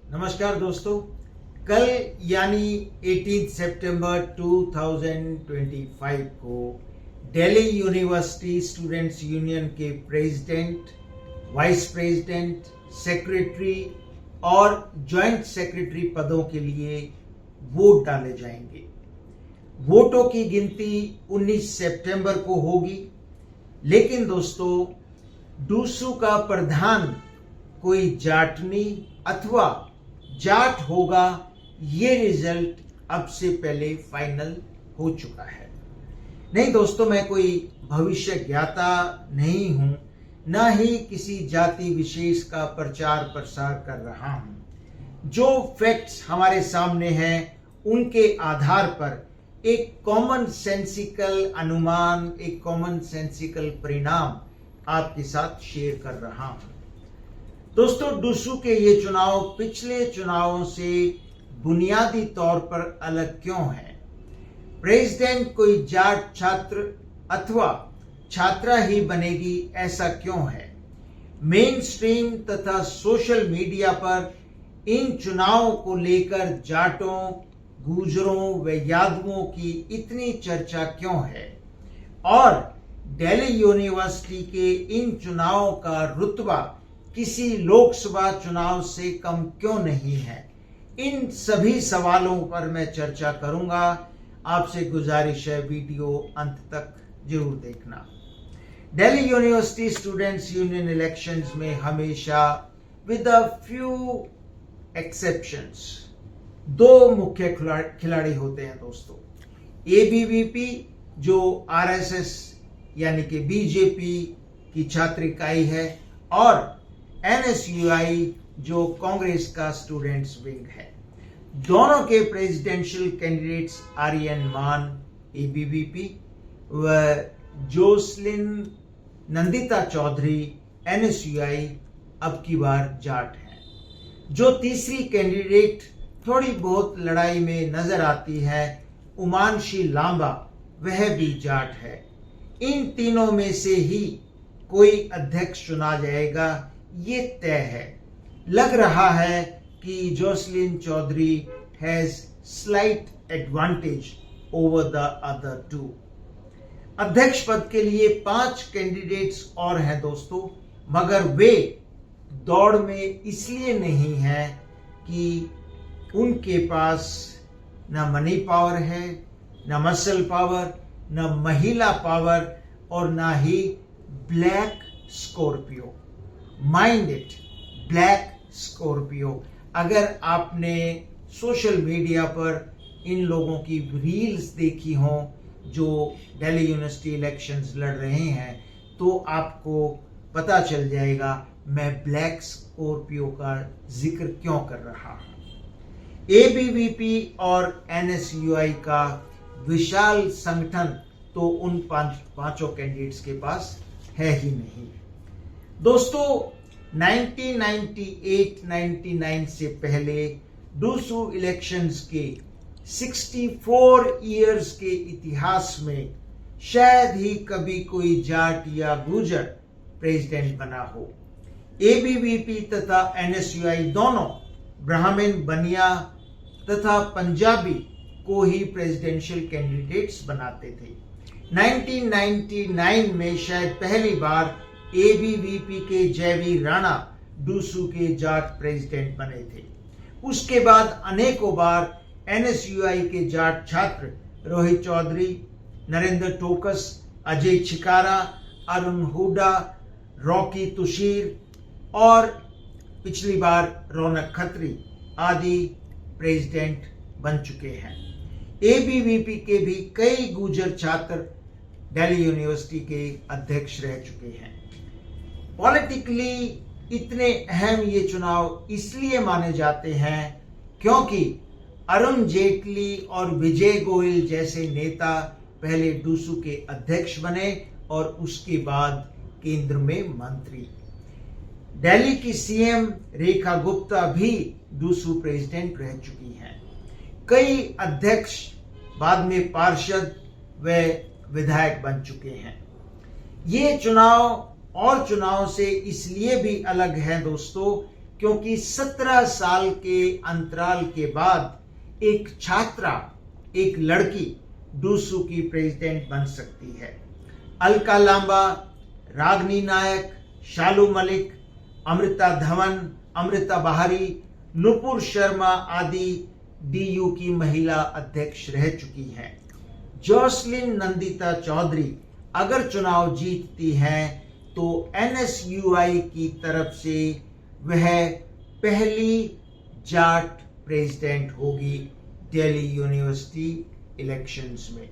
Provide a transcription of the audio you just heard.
नमस्कार दोस्तों। कल यानी 18 सितंबर 2025 को दिल्ली यूनिवर्सिटी स्टूडेंट्स यूनियन के प्रेसिडेंट, वाइस प्रेसिडेंट, सेक्रेटरी और जॉइंट सेक्रेटरी पदों के लिए वोट डाले जाएंगे। वोटों की गिनती 19 सितंबर को होगी, लेकिन दोस्तों डूसू का प्रधान कोई जाटनी अथवा जाट होगा, ये रिजल्ट अब से पहले फाइनल हो चुका है। नहीं दोस्तों, मैं कोई भविष्य ज्ञाता नहीं हूं, ना ही किसी जाति विशेष का प्रचार प्रसार कर रहा हूं। जो फैक्ट्स हमारे सामने हैं उनके आधार पर एक कॉमन सेंसिकल अनुमान, एक कॉमन सेंसिकल परिणाम आपके साथ शेयर कर रहा हूं। दोस्तों, डूसू के ये चुनाव पिछले चुनावों से बुनियादी तौर पर अलग क्यों है? प्रेसिडेंट कोई जाट छात्र अथवा छात्रा ही बनेगी, ऐसा क्यों है? मेन स्ट्रीम तथा सोशल मीडिया पर इन चुनावों को लेकर जाटों, गुजरों व यादवों की इतनी चर्चा क्यों है? और दिल्ली यूनिवर्सिटी के इन चुनावों का रुतबा किसी लोकसभा चुनाव से कम क्यों नहीं है? इन सभी सवालों पर मैं चर्चा करूंगा। आपसे गुजारिश है, वीडियो अंत तक जरूर देखना। Delhi university students union elections में हमेशा विद अ फ्यू एक्सेप्शंस दो मुख्य खिलाड़ी होते हैं दोस्तों। एबीवीपी जो आरएसएस यानी कि बीजेपी की छात्र इकाई है, और एनएसयूआई जो कांग्रेस का स्टूडेंट्स विंग है। दोनों के प्रेसिडेंशियल कैंडिडेट्स आर्यन मान एबीवीपी व जोसलिन नंदिता चौधरी एनएसयूआई अब की बार जाट हैं। जो तीसरी कैंडिडेट थोड़ी बहुत लड़ाई में नजर आती है, उमांशी लांबा, वह भी जाट है। इन तीनों में से ही कोई अध्यक्ष चुना जाएगा, ये तय है। लग रहा है कि Joslin Chaudhary has slight advantage over the other two. अध्यक्ष पद के लिए 5 कैंडिडेट्स और हैं दोस्तों, मगर वे दौड़ में इसलिए नहीं हैं कि उनके पास न मनी पावर है, न मसल पावर, न महिला पावर और न ही black Scorpio. Mind it, black Scorpio. अगर आपने सोशल मीडिया पर इन लोगों की रील्स देखी हो जो दिल्ली यूनिवर्सिटी इलेक्शंस लड़ रहे हैं, तो आपको पता चल जाएगा मैं ब्लैक स्कॉर्पियो का जिक्र क्यों कर रहा हूं। एबीवीपी और एनएसयूआई का विशाल संगठन तो उन पांचों कैंडिडेट्स के पास है ही नहीं। दोस्तों, 1998-99 से पहले डूसू इलेक्शंस के 64 इयर्स के इतिहास में शायद ही कभी कोई जाट या गुजर प्रेसिडेंट बना हो। एबीवीपी तथा एनएसयूआई दोनों ब्राह्मण, बनिया तथा पंजाबी को ही प्रेसिडेंशियल कैंडिडेट्स बनाते थे। 1999 में शायद पहली बार एबीवीपी के जयवीर राणा डूसू के जाट प्रेसिडेंट बने थे। उसके बाद अनेकों बार एनएसयूआई के जाट छात्र रोहित चौधरी, नरेंद्र टोकस, अजय छिकारा, अरुण हुडा, रॉकी तुशीर और पिछली बार रौनक खत्री आदि प्रेसिडेंट बन चुके हैं। एबीवीपी के भी कई गुजर छात्र दिल्ली यूनिवर्सिटी के अध्यक्ष रह चुके हैं। पॉलिटिकली इतने अहम ये चुनाव इसलिए माने जाते हैं क्योंकि अरुण जेटली और विजय गोयल जैसे नेता पहले डूसू के अध्यक्ष बने और उसके बाद केंद्र में मंत्री। दिल्ली की सीएम रेखा गुप्ता भी डूसू प्रेसिडेंट रह चुकी हैं। कई अध्यक्ष बाद में पार्षद व विधायक बन चुके हैं। ये चुनाव और चुनाव से इसलिए भी अलग है दोस्तों क्योंकि 17 साल के अंतराल के बाद एक छात्रा, एक लड़की डूसू की प्रेसिडेंट बन सकती है। अलका लांबा, रागनी नायक, शालू मलिक, अमृता धवन, अमृता बहारी, नुपुर शर्मा आदि डीयू की महिला अध्यक्ष रह चुकी हैं। जोसलिन नंदिता चौधरी अगर चुनाव जीतती हैं तो एनएसयूआई की तरफ से वह पहली जाट प्रेसिडेंट होगी दिल्ली यूनिवर्सिटी इलेक्शंस में।